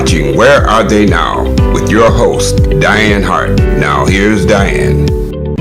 watching Where Are They Now with your host, Dianne Hart. Now here's Dianne.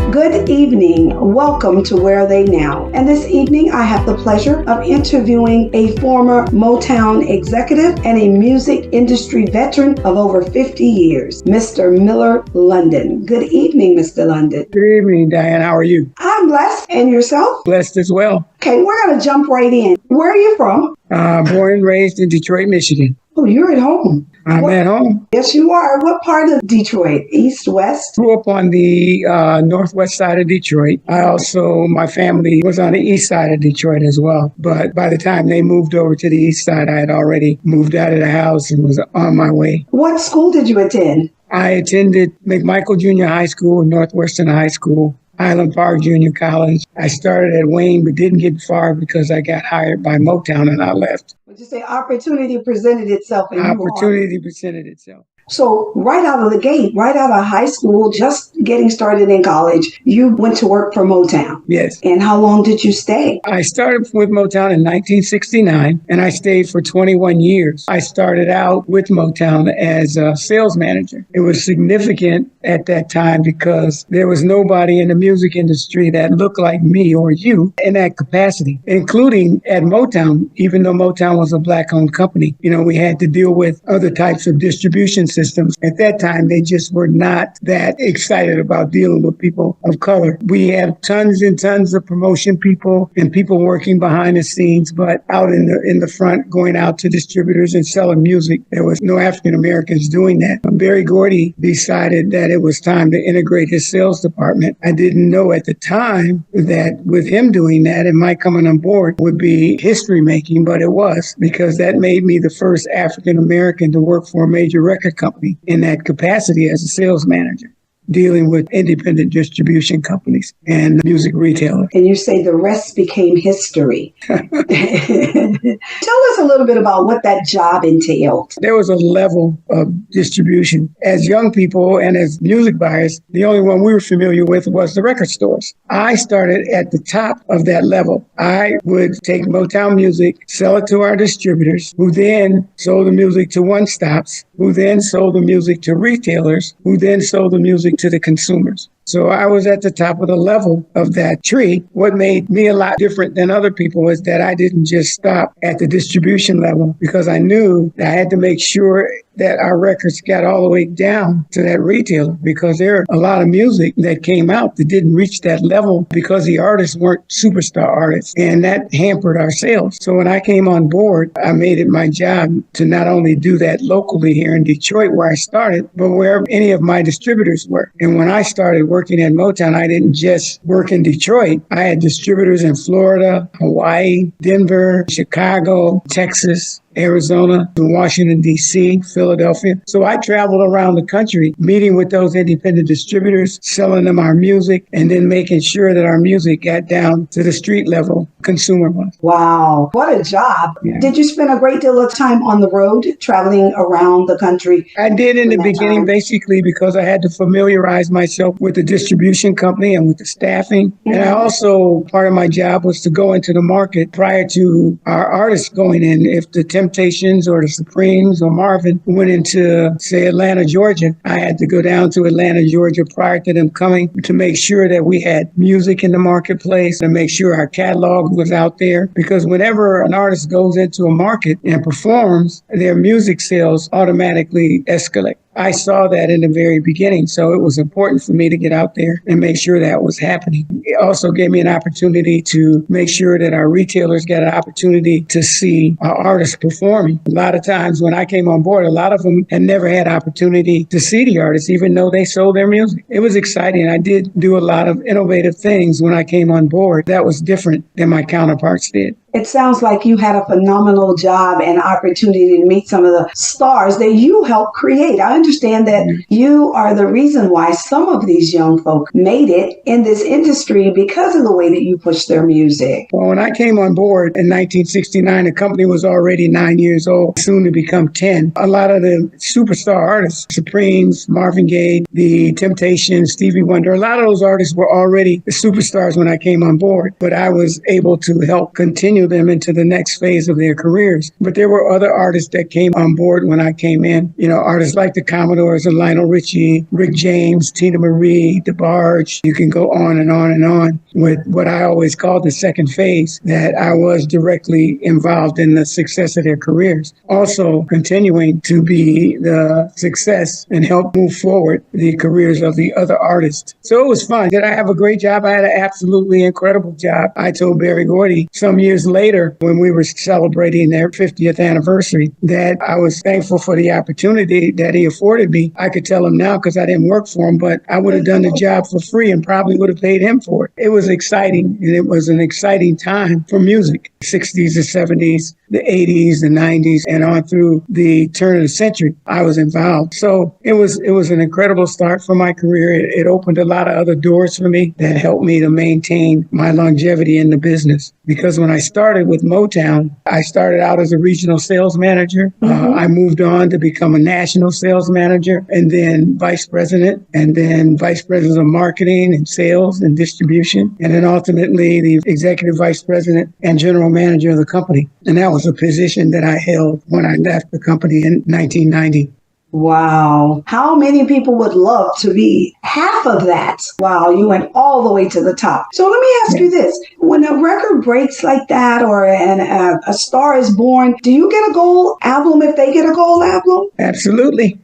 Good evening. Welcome to Where Are They Now? And this evening I have the pleasure of interviewing a former Motown executive and a music industry veteran of over 50 years, Mr. Miller London. Good evening, Mr. London. Good evening, Diane. How are you? I'm blessed. And yourself? Blessed as well. Okay, we're going to jump right in. Where are you from? Born and raised in Detroit, Michigan. Oh, you're at home. I'm at home. Yes, you are. What part of Detroit? East, west? Grew up on the northwest side of Detroit. My family was on the east side of Detroit as well. But by the time they moved over to the east side, I had already moved out of the house and was on my way. What school did you attend? I attended McMichael Junior High School, Northwestern High School, Highland Park Junior College. I started at Wayne, but didn't get far because I got hired by Motown and I left. Would you say opportunity presented itself? Opportunity presented itself. So right out of the gate, right out of high school, just getting started in college, you went to work for Motown. Yes. And how long did you stay? I started with Motown in 1969, and I stayed for 21 years. I started out with Motown as a sales manager. It was significant at that time because there was nobody in the music industry that looked like me or you in that capacity, including at Motown. Even though Motown was a Black-owned company, we had to deal with other types of distribution systems. At that time, they just were not that excited about dealing with people of color. We have tons and tons of promotion people and people working behind the scenes, but out in the front, going out to distributors and selling music, there was no African Americans doing that. Barry Gordy decided that it was time to integrate his sales department. I didn't know at the time that with him doing that and my coming on board would be history making, but it was, because that made me the first African American to work for a major record company in that capacity as a sales manager, dealing with independent distribution companies and music retailers. And you say the rest became history. Tell us a little bit about what that job entailed. There was a level of distribution. As young people and as music buyers, the only one we were familiar with was the record stores. I started at the top of that level. I would take Motown music, sell it to our distributors, who then sold the music to one-stops, who then sold the music to retailers, who then sold the music to the consumers. So I was at the top of the level of that tree. What made me a lot different than other people is that I didn't just stop at the distribution level, because I knew that I had to make sure that our records got all the way down to that retailer, because there are a lot of music that came out that didn't reach that level because the artists weren't superstar artists, and that hampered our sales. So when I came on board, I made it my job to not only do that locally here in Detroit where I started, but where any of my distributors were. And when I started working at Motown, I didn't just work in Detroit. I had distributors in Florida, Hawaii, Denver, Chicago, Texas, Arizona, Washington, D.C., Philadelphia. So I traveled around the country, meeting with those independent distributors, selling them our music, and then making sure that our music got down to the street level consumer was. Wow, what a job. Yeah. Did you spend a great deal of time on the road, traveling around the country? I did in the beginning, basically, because I had to familiarize myself with the distribution company and with the staffing. Mm-hmm. And I also, part of my job was to go into the market prior to our artists going in. If the Temptations or the Supremes or Marvin went into, say, Atlanta, Georgia, I had to go down to Atlanta, Georgia prior to them coming to make sure that we had music in the marketplace, to make sure our catalog was out there. Because whenever an artist goes into a market and performs, their music sales automatically escalate. I saw that in the very beginning, so it was important for me to get out there and make sure that was happening. It also gave me an opportunity to make sure that our retailers got an opportunity to see our artists performing. A lot of times when I came on board, a lot of them had never had opportunity to see the artists, even though they sold their music. It was exciting. I did do a lot of innovative things when I came on board that was different than my counterparts did. It sounds like you had a phenomenal job and opportunity to meet some of the stars that you helped create. I understand that you are the reason why some of these young folk made it in this industry because of the way that you pushed their music. Well, when I came on board in 1969, the company was already 9 years old, soon to become 10. A lot of the superstar artists, Supremes, Marvin Gaye, the Temptations, Stevie Wonder, a lot of those artists were already the superstars when I came on board. But I was able to help continue usher them into the next phase of their careers. But there were other artists that came on board when I came in. You know, artists like the Commodores and Lionel Richie, Rick James, Tina Marie, DeBarge. You can go on and on and on with what I always called the second phase, that I was directly involved in the success of their careers. Also continuing to be the success and help move forward the careers of the other artists. So it was fun. Did I have a great job? I had an absolutely incredible job. I told Berry Gordy some years later when we were celebrating their 50th anniversary that I was thankful for the opportunity that he afforded me. I could tell him now because I didn't work for him, but I would have done the job for free and probably would have paid him for it. It was exciting, and it was an exciting time for music. 60s, the 70s, the 80s, the 90s, and on through the turn of the century, I was involved. So it was an incredible start for my career. It opened a lot of other doors for me that helped me to maintain my longevity in the business. Because when I started with Motown, I started out as a regional sales manager. I moved on to become a national sales manager, and then vice president, and then vice president of marketing and sales and distribution, and then ultimately the executive vice president and general manager of the company. And that was a position that I held when I left the company in 1990. Wow. How many people would love to be half of that? Wow, you went all the way to the top. So let me ask you this. When a record breaks like that or a star is born, do you get a gold album if they get a gold album? Absolutely.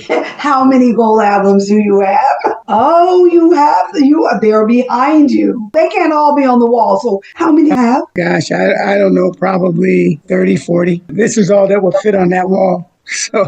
How many gold albums do you have? Oh, they're behind you. They can't all be on the wall. So how many have? Gosh, I don't know, probably 30, 40. This is all that would fit on that wall. So,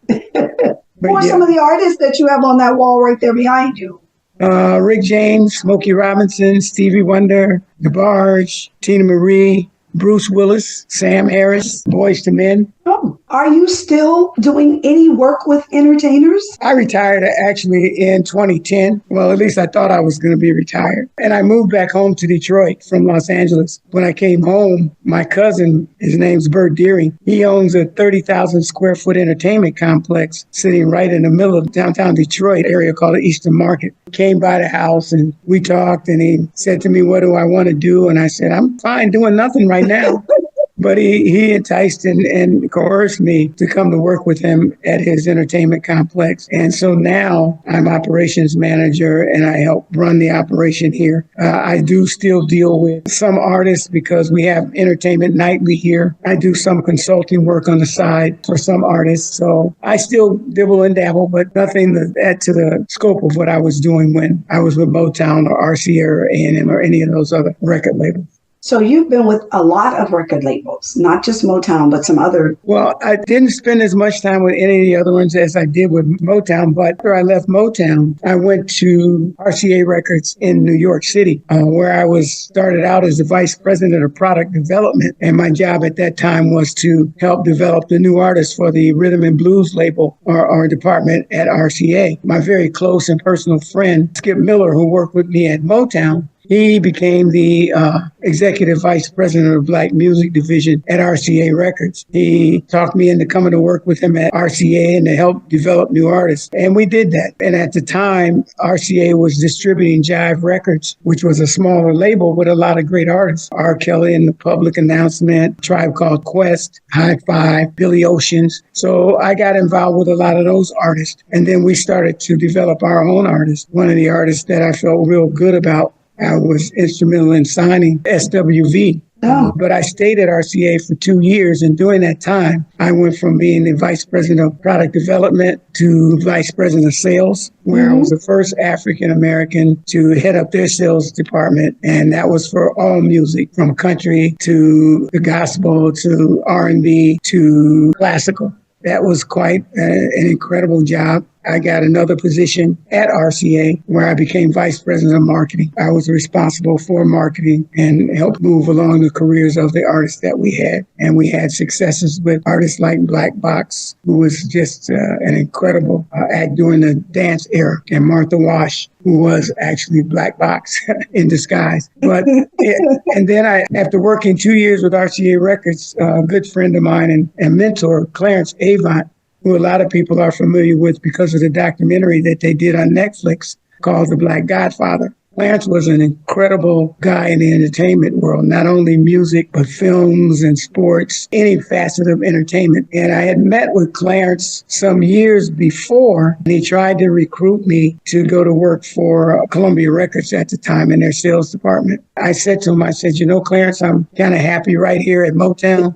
Who are some of the artists that you have on that wall right there behind you? Rick James, Smokey Robinson, Stevie Wonder, DeBarge, Tina Marie, Bruce Willis, Sam Harris, Boyz II Men. Oh, are you still doing any work with entertainers? I retired actually in 2010. Well, at least I thought I was going to be retired. And I moved back home to Detroit from Los Angeles. When I came home, my cousin, his name's Bert Deering, he owns a 30,000 square foot entertainment complex sitting right in the middle of downtown Detroit area called the Eastern Market. Came by the house and we talked, and he said to me, "What do I want to do?" And I said, "I'm fine doing nothing right now." But he enticed and coerced me to come to work with him at his entertainment complex. And so now I'm operations manager and I help run the operation here. I do still deal with some artists because we have entertainment nightly here. I do some consulting work on the side for some artists. So I still dibble and dabble, but nothing to add to the scope of what I was doing when I was with Motown or RCA or A&M or any of those other record labels. So you've been with a lot of record labels, not just Motown, but some other. Well, I didn't spend as much time with any of the other ones as I did with Motown. But after I left Motown, I went to RCA Records in New York City, where I started out as the vice president of product development. And my job at that time was to help develop the new artists for the rhythm and blues label or department at RCA. My very close and personal friend, Skip Miller, who worked with me at Motown, he became the executive vice president of Black Music Division at RCA Records. He talked me into coming to work with him at RCA and to help develop new artists. And we did that. And at the time, RCA was distributing Jive Records, which was a smaller label with a lot of great artists. R. Kelly and the Public Announcement, Tribe Called Quest, High Five, Billy Oceans. So I got involved with a lot of those artists. And then we started to develop our own artists. One of the artists that I felt real good about, I was instrumental in signing SWV. Oh. But I stayed at RCA for 2 years, and during that time, I went from being the vice president of product development to vice president of sales, where I was the first African-American to head up their sales department. And that was for all music, from country to the gospel to R&B to classical. That was quite an incredible job. I got another position at RCA where I became vice president of marketing. I was responsible for marketing and helped move along the careers of the artists that we had. And we had successes with artists like Black Box, who was just an incredible act during the dance era, and Martha Wash, who was actually Black Box in disguise. But and then after working 2 years with RCA Records, a good friend of mine and mentor, Clarence Avant, who a lot of people are familiar with because of the documentary that they did on Netflix called The Black Godfather. Clarence was an incredible guy in the entertainment world, not only music, but films and sports, any facet of entertainment. And I had met with Clarence some years before, and he tried to recruit me to go to work for Columbia Records at the time in their sales department. I said to him, I said, Clarence, I'm kind of happy right here at Motown.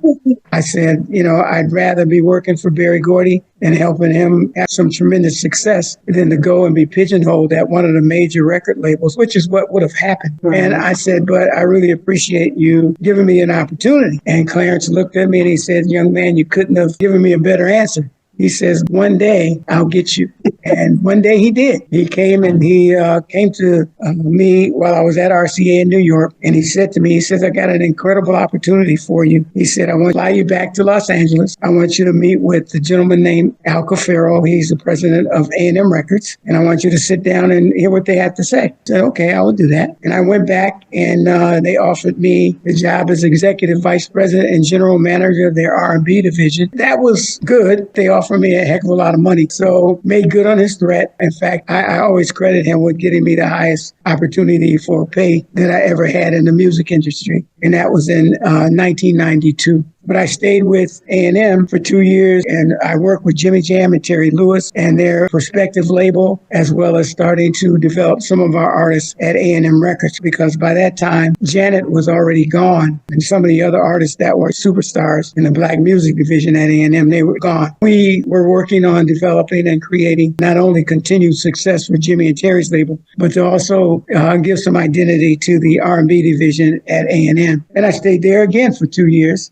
I said, I'd rather be working for Berry Gordy and helping him have some tremendous success than to go and be pigeonholed at one of the major record labels, which is what would have happened. Right. And I said, but I really appreciate you giving me an opportunity. And Clarence looked at me and he said, young man, you couldn't have given me a better answer. He says, one day I'll get you. And one day he did. He came and he came to me while I was at RCA in New York. And he said to me, he says, I got an incredible opportunity for you. He said, I want to fly you back to Los Angeles. I want you to meet with a gentleman named Al Cafaro. He's the president of A&M Records. And I want you to sit down and hear what they have to say. I said, okay, I will do that. And I went back and they offered me the job as executive vice president and general manager of their R&B division. That was good. They offered me a heck of a lot of money. So made good on his threat. In fact, I always credit him with getting me the highest opportunity for pay that I ever had in the music industry. And that was in 1992. But I stayed with A&M for 2 years, and I worked with Jimmy Jam and Terry Lewis and their prospective label, as well as starting to develop some of our artists at A&M Records, because by that time, Janet was already gone, and some of the other artists that were superstars in the black music division at A&M, they were gone. We were working on developing and creating not only continued success for Jimmy and Terry's label, but to also give some identity to the R&B division at A&M. And I stayed there again for 2 years.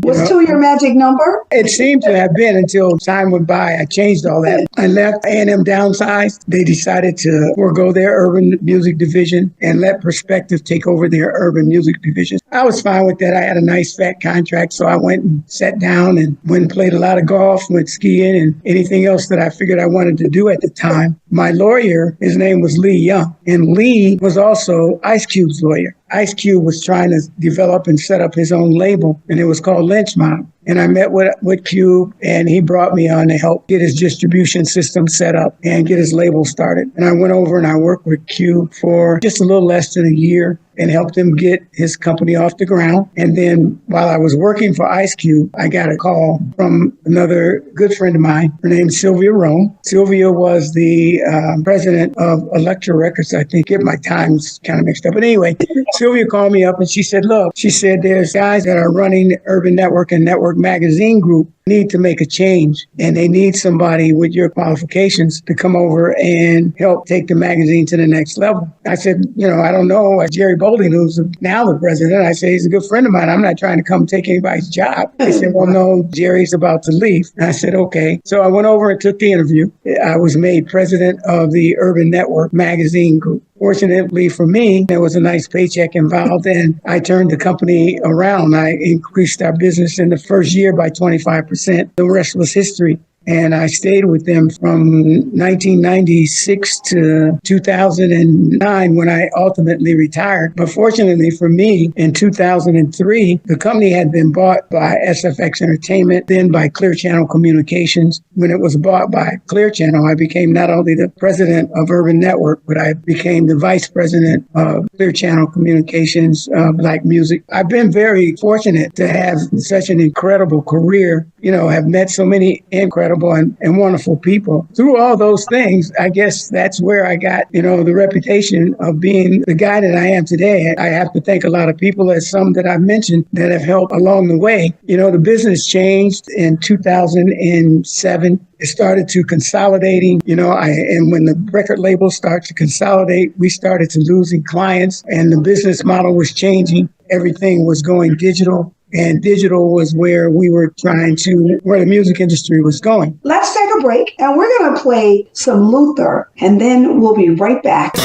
Was 2 your magic number? It seemed to have been until time went by. I changed all that. I left A&M downsized. They decided to forego their urban music division and let Perspective take over their urban music division. I was fine with that. I had a nice fat contract, so I went and sat down and went and played a lot of golf, went skiing, and anything else that I figured I wanted to do at the time. My lawyer, his name was Lee Young, and Lee was also Ice Cube's lawyer. Ice Cube was trying to develop and set up his own label, and it was called Lynch Mob. And I met with Cube, and he brought me on to help get his distribution system set up and get his label started. And I went over and I worked with Cube for just a little less than a year and helped him get his company off the ground. And then while I was working for Ice Cube, I got a call from another good friend of mine. Her name's Sylvia Rome. Sylvia was the president of Elektra Records. I think, get my times kind of mixed up. But anyway, Sylvia called me up and she said, look, she said, there's guys that are running the Urban Network and Network Magazine Group need to make a change, and they need somebody with your qualifications to come over and help take the magazine to the next level. I said, I don't know. Jerry Bolden, who's now the president, I said, he's a good friend of mine. I'm not trying to come take anybody's job. They said, well, no, Jerry's about to leave. And I said, okay. So I went over and took the interview. I was made president of the Urban Network Magazine Group. Fortunately for me, there was a nice paycheck involved, and I turned the company around. I increased our business in the first year by 25%. The rest was history. And I stayed with them from 1996 to 2009 when I ultimately retired. But fortunately for me, in 2003, the company had been bought by SFX Entertainment, then by Clear Channel Communications. When it was bought by Clear Channel, I became not only the president of Urban Network, but I became the vice president of Clear Channel Communications, Black Music. I've been very fortunate to have such an incredible career, have met so many incredible and wonderful people. Through all those things, I guess that's where I got, the reputation of being the guy that I am today. I have to thank a lot of people, as some that I've mentioned, that have helped along the way. The business changed in 2007. It started to consolidating, and when the record labels start to consolidate, we started to losing clients, and the business model was changing. Everything was going digital. And digital was where where the music industry was going. Let's take a break, and we're going to play some Luther, and then we'll be right back.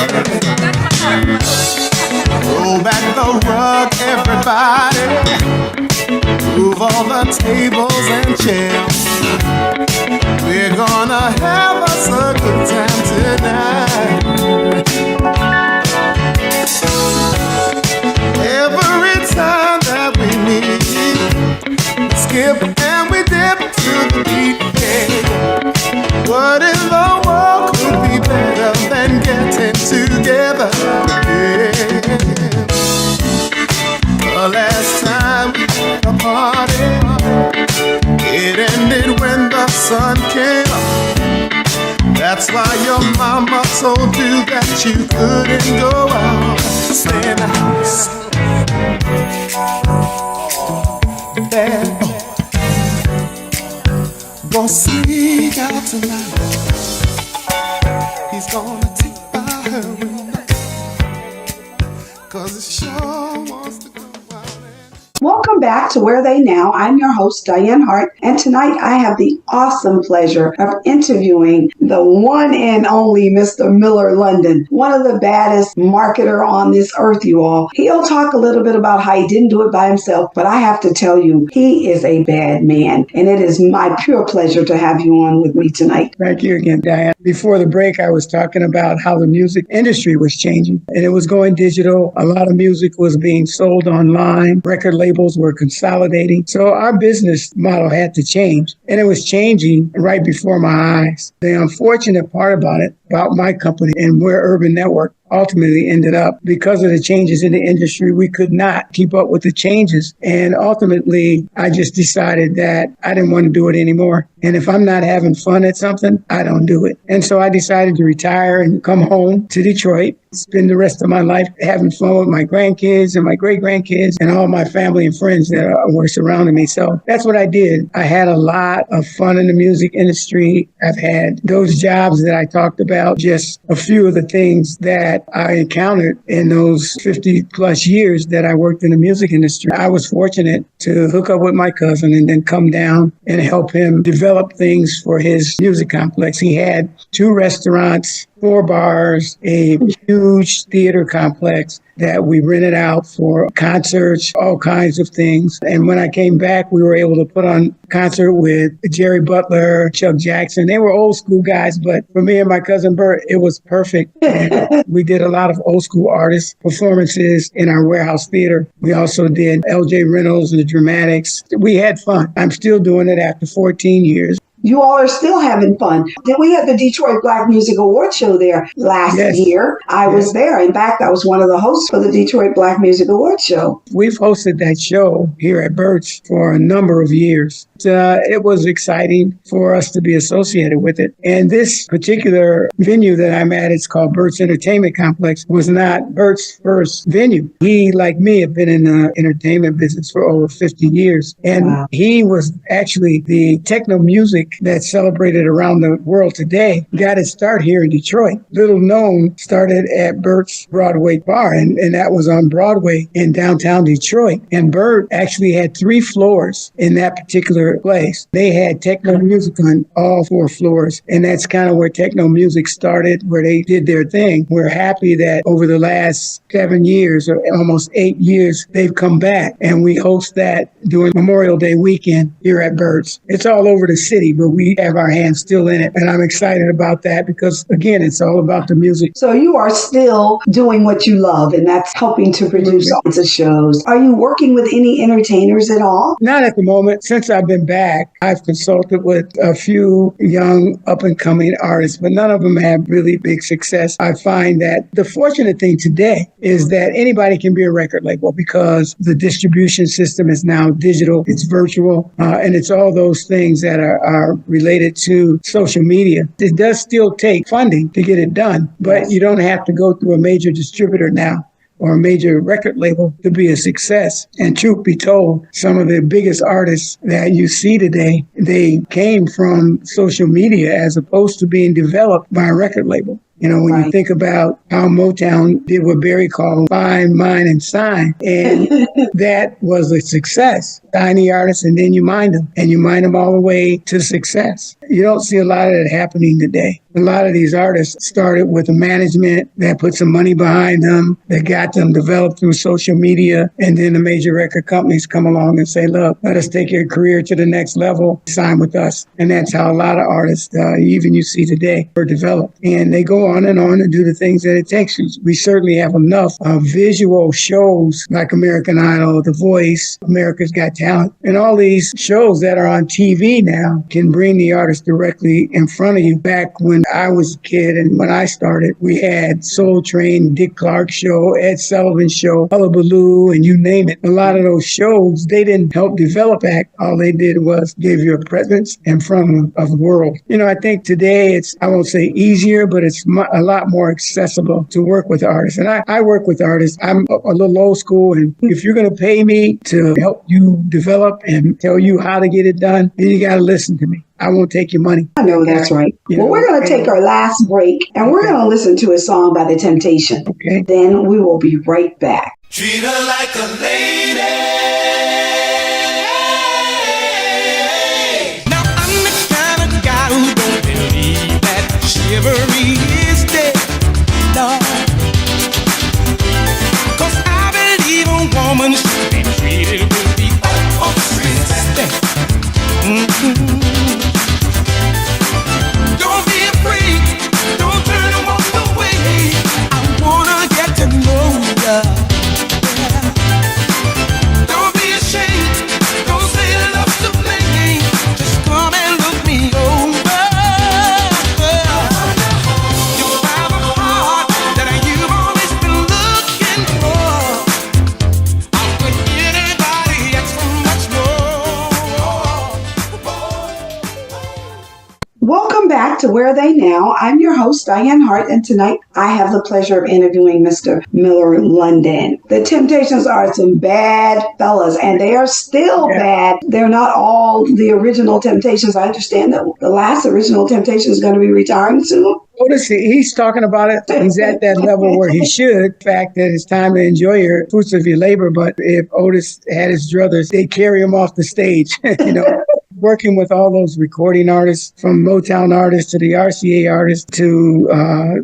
Roll back the rug, everybody. Move all the tables and chairs. We're gonna have us a good time tonight. Every time that we meet, skip and we dip to the beat. Yeah. What in the world could be better than getting together? the last time we had a party. It ended when the sun came up. That's why your mama told you that you couldn't go out. Stay in the house. Bad boy gonna sneak out tonight. He's gonna take by her window, 'cause he sure wants to go out. Welcome back to Where They Now. I'm your host, Dianne Hart, and tonight I have the awesome pleasure of interviewing the one and only Mr. Miller London, one of the baddest marketer on this earth, you all. He'll talk a little bit about how he didn't do it by himself, but I have to tell you, he is a bad man, and it is my pure pleasure to have you on with me tonight. Thank you again, Diane. Before the break, I was talking about how the music industry was changing, and it was going digital. A lot of music was being sold online. Record labels were consolidating. So our business model had to change, and it was changing right before my eyes. The unfortunate part about my company and where Urban Network ultimately ended up, because of the changes in the industry, we could not keep up with the changes. And ultimately, I just decided that I didn't want to do it anymore. And if I'm not having fun at something, I don't do it. And so I decided to retire and come home to Detroit, spend the rest of my life having fun with my grandkids and my great-grandkids and all my family and friends that were surrounding me. So that's what I did. I had a lot of fun in the music industry. I've had those jobs that I talked about, just a few of the things that I encountered in those 50 plus years that I worked in the music industry. I was fortunate to hook up with my cousin and then come down and help him develop things for his music complex. He had 2 restaurants, 4 bars, a huge theater complex that we rented out for concerts, all kinds of things. And when I came back, we were able to put on a concert with Jerry Butler, Chuck Jackson. They were old school guys, but for me and my cousin Bert, it was perfect. And we did a lot of old school artist performances in our warehouse theater. We also did L.J. Reynolds and the Dramatics. We had fun. I'm still doing it after 14 years. You all are still having fun. Then we had the Detroit Black Music Award Show there last year. I was there. In fact, I was one of the hosts for the Detroit Black Music Award Show. We've hosted that show here at Burt's for a number of years. It was exciting for us to be associated with it. And this particular venue that I'm at, it's called Burt's Entertainment Complex, was not Burt's first venue. He, like me, had been in the entertainment business for over 50 years. And he was actually the techno music that's celebrated around the world today. Got its start here in Detroit. Little known, started at Burt's Broadway Bar, and that was on Broadway in downtown Detroit. And Burt actually had 3 floors in that particular place. They had techno music on all 4 floors, and that's kind of where techno music started, where they did their thing. We're happy that over the last 7 years, or almost 8 years, they've come back, and we host that during Memorial Day weekend here at Burt's. It's all over the city, but we have our hands still in it. And I'm excited about that because, again, it's all about the music. So you are still doing what you love, and that's helping to produce all kinds of shows. Are you working with any entertainers at all? Not at the moment. Since I've been back, I've consulted with a few young up-and-coming artists, but none of them have really big success. I find that the fortunate thing today is that anybody can be a record label because the distribution system is now digital, it's virtual, and it's all those things that are related to social media. It does still take funding to get it done, but you don't have to go through a major distributor now or a major record label to be a success. And truth be told, some of the biggest artists that you see today, they came from social media as opposed to being developed by a record label. You know, when you think about how Motown did what Barry called find, mine, and sign, and that was a success. Sign the artists and then you mind them, and you mind them all the way to success. You don't see a lot of that happening today. A lot of these artists started with a management that put some money behind them, that got them developed through social media, and then the major record companies come along and say, look, let us take your career to the next level, sign with us. And that's how a lot of artists, even you see today, are developed. And they go on and do the things that it takes. We certainly have enough visual shows like American Idol, The Voice, America's Got Talent, talent. And all these shows that are on TV now can bring the artist directly in front of you. Back when I was a kid and when I started, we had Soul Train, Dick Clark Show, Ed Sullivan Show, Hullabaloo, and you name it. A lot of those shows, they didn't help develop act. All they did was give you a presence in front of the world. I think today it's, I won't say easier, but it's a lot more accessible to work with artists. And I work with artists. I'm a little old school, and if you're going to pay me to help you develop and tell you how to get it done, then you got to listen to me. I won't take your money. I know that's right. Well, we're going to take our last break, and we're going to listen to a song by The Temptations. Okay. Then we will be right back. Treat her like a lady. Now I'm the kind of guy who don't believe that chivalry is dead. No. 'Cause I believe a woman should be treated with the utmost respect. Don't be afraid. Don't turn and walk away. I wanna get to know ya. Don't be ashamed. Don't say love's to blame. Just come and look me over. You have a heart that you've always been looking for. How could anybody ask for much more? Welcome back to Where Are They Now? I'm your host, Dianne Hart, and tonight I have the pleasure of interviewing Mr. Miller London. The Temptations are some bad fellas, and they are still bad. They're not all the original Temptations. I understand that the last original Temptation is going to be retiring soon. Otis, he's talking about it. He's at that level where he should. The fact that it's time to enjoy your fruits of your labor. But if Otis had his druthers, they'd carry him off the stage, Working with all those recording artists, from Motown artists to the RCA artists to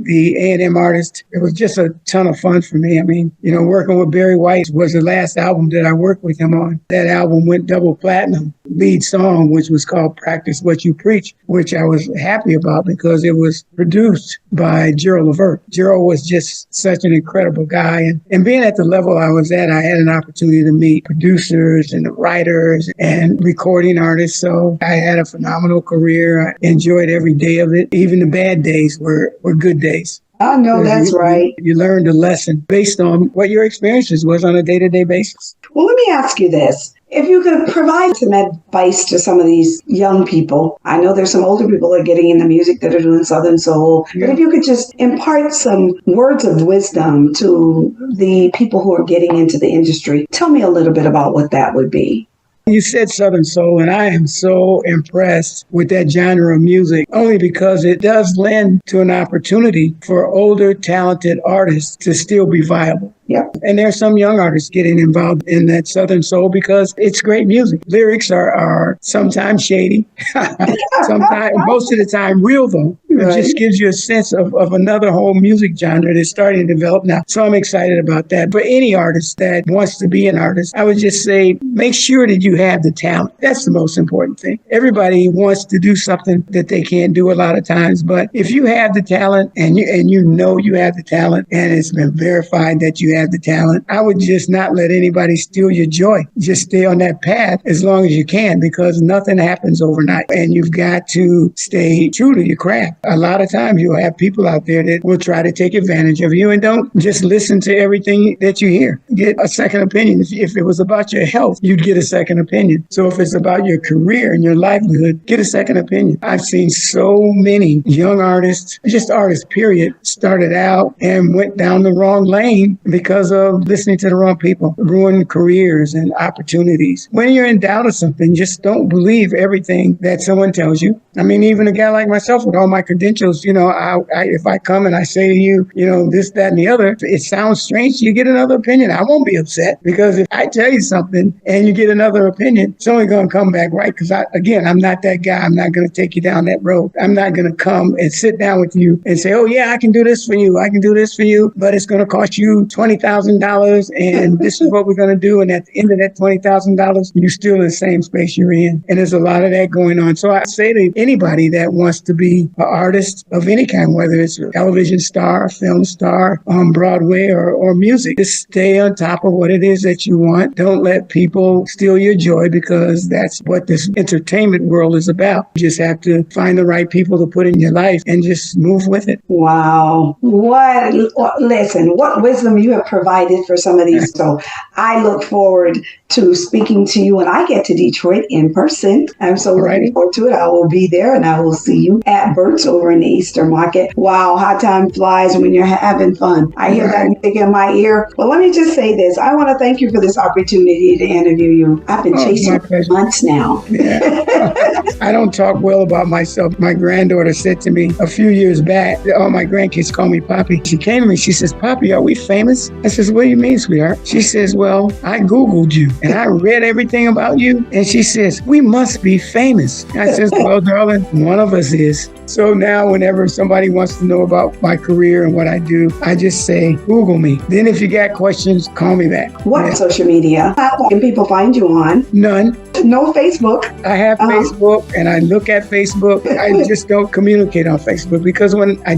the A&M artists, it was just a ton of fun for me. I mean, working with Barry White was the last album that I worked with him on. That album went double platinum. Lead song, which was called Practice What You Preach, which I was happy about because it was produced by Gerald Levert. Gerald was just such an incredible guy. And being at the level I was at, I had an opportunity to meet producers and writers and recording artists. So I had a phenomenal career. I enjoyed every day of it. Even the bad days were good days. I know that's right. You learned a lesson based on what your experiences was on a day-to-day basis. Well, let me ask you this. If you could provide some advice to some of these young people, I know there's some older people that are getting into music that are doing Southern Soul, but if you could just impart some words of wisdom to the people who are getting into the industry, tell me a little bit about what that would be. You said Southern Soul, and I am so impressed with that genre of music, only because it does lend to an opportunity for older, talented artists to still be viable. Yep. And there's some young artists getting involved in that Southern Soul because it's great music. Lyrics are sometimes shady, sometimes, most of the time real, though. It just gives you a sense of another whole music genre that's starting to develop now. So I'm excited about that. For any artist that wants to be an artist, I would just say, make sure that you have the talent. That's the most important thing. Everybody wants to do something that they can't do a lot of times. But if you have the talent and you know you have the talent and it's been verified that you have the talent, I would just not let anybody steal your joy. Just stay on that path as long as you can, because nothing happens overnight. And you've got to stay true to your craft. A lot of times you'll have people out there that will try to take advantage of you, and don't just listen to everything that you hear. Get a second opinion. If it was about your health, you'd get a second opinion. So if it's about your career and your livelihood, get a second opinion. I've seen so many young artists, just artists, period, started out and went down the wrong lane because of listening to the wrong people, ruined careers and opportunities. When you're in doubt of something, just don't believe everything that someone tells you. I mean, even a guy like myself with all my credentials, if I come and I say to you, this, that, and the other, it sounds strange, you get another opinion. I won't be upset, because if I tell you something and you get another opinion, it's only going to come back right. Because I'm not that guy. I'm not going to take you down that road. I'm not going to come and sit down with you and say, oh yeah, I can do this for you. I can do this for you, but it's going to cost you $20,000 and this is what we're going to do. And at the end of that $20,000, you're still in the same space you're in. And there's a lot of that going on. So I say to anybody that wants to be an artist of any kind, whether it's a television star, film star, on Broadway or music, just stay on top of what it is that you want. Don't let people steal your joy, because that's what this entertainment world is about. You just have to find the right people to put in your life and just move with it. Wow. Listen, what wisdom you have provided for some of these. So I look forward to speaking to you when I get to Detroit in person. I'm so looking forward to it. I will be there and I will see you at Bert's over in the Eastern Market. Wow, how time flies when you're having fun. I hear that music in my ear. Well, let me just say this. I want to thank you for this opportunity to interview you. I've been chasing for months now. Yeah. I don't talk well about myself. My granddaughter said to me a few years back, all my grandkids call me Poppy. She came to me, she says, Poppy, are we famous? I says, what do you mean, sweetheart? She says, well, I Googled you and I read everything about you. And she says, we must be famous. I says, well, darling, one of us is. So now whenever somebody wants to know about my career and what I do, I just say, Google me. Then if you got questions, call me back. What social media can people find you on? None. No Facebook? I have Facebook and I look at Facebook. I just don't communicate on Facebook, because when I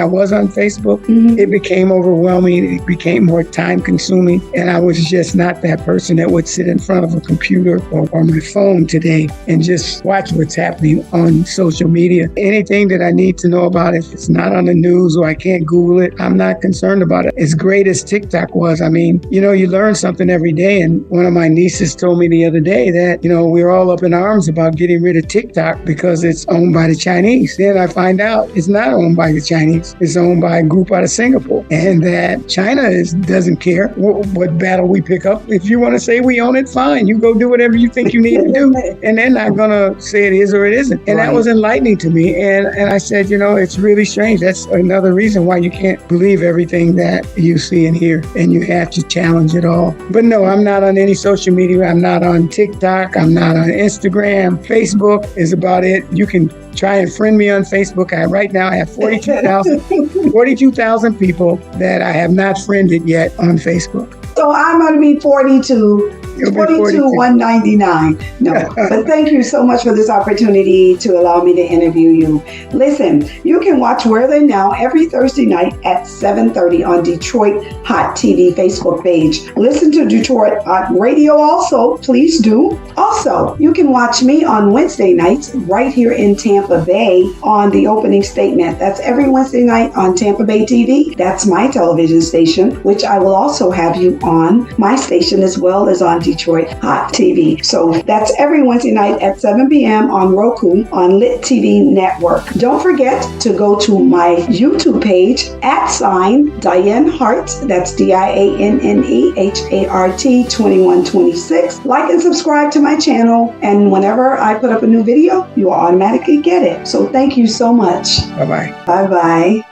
was on Facebook, it became overwhelming. It became more time consuming. And I was just not that person that would sit in front of a computer or my phone today and just watch what's happening on social media. Anything that I need to know about, if it's not on the news or I can't Google it, I'm not concerned about it. As great as TikTok was, I mean, you learn something every day. And one of my nieces told me the other day that, we're all up in arms about getting rid of TikTok because it's owned by the Chinese. Then I find out it's not owned by the Chinese. It's owned by a group out of Singapore. And that China doesn't care what battle we pick up. If you want to say we own it, fine. You go do whatever you think you need to do. And they're not going to say it is or it isn't. And that was enlightening to me. And I said, it's really strange. That's another reason why you can't believe everything that you see and hear. And you have to challenge it all. But no, I'm not on any social media. I'm not on TikTok. I'm not on Instagram. Facebook is about it. You can try and friend me on Facebook. Right now I have 42,000 people that I have not friended yet on Facebook. So I'm going to be 42. 199. No, but thank you so much for this opportunity to allow me to interview you. Listen, you can watch Where Are They Now every Thursday night at 7:30 on Detroit Hot TV Facebook page. Listen to Detroit Hot Radio also, please do. Also, you can watch me on Wednesday nights right here in Tampa Bay on The Opening Statement. That's every Wednesday night on Tampa Bay TV. That's my television station, which I will also have you on my station as well as on Detroit Hot TV. So that's every Wednesday night at 7 p.m. on Roku on Lit TV Network. Don't forget to go to my YouTube page @ Dianne Hart. That's DIANNEHART 2126. Like and subscribe to my channel, and whenever I put up a new video, you will automatically get it. So thank you so much. Bye-bye. Bye-bye.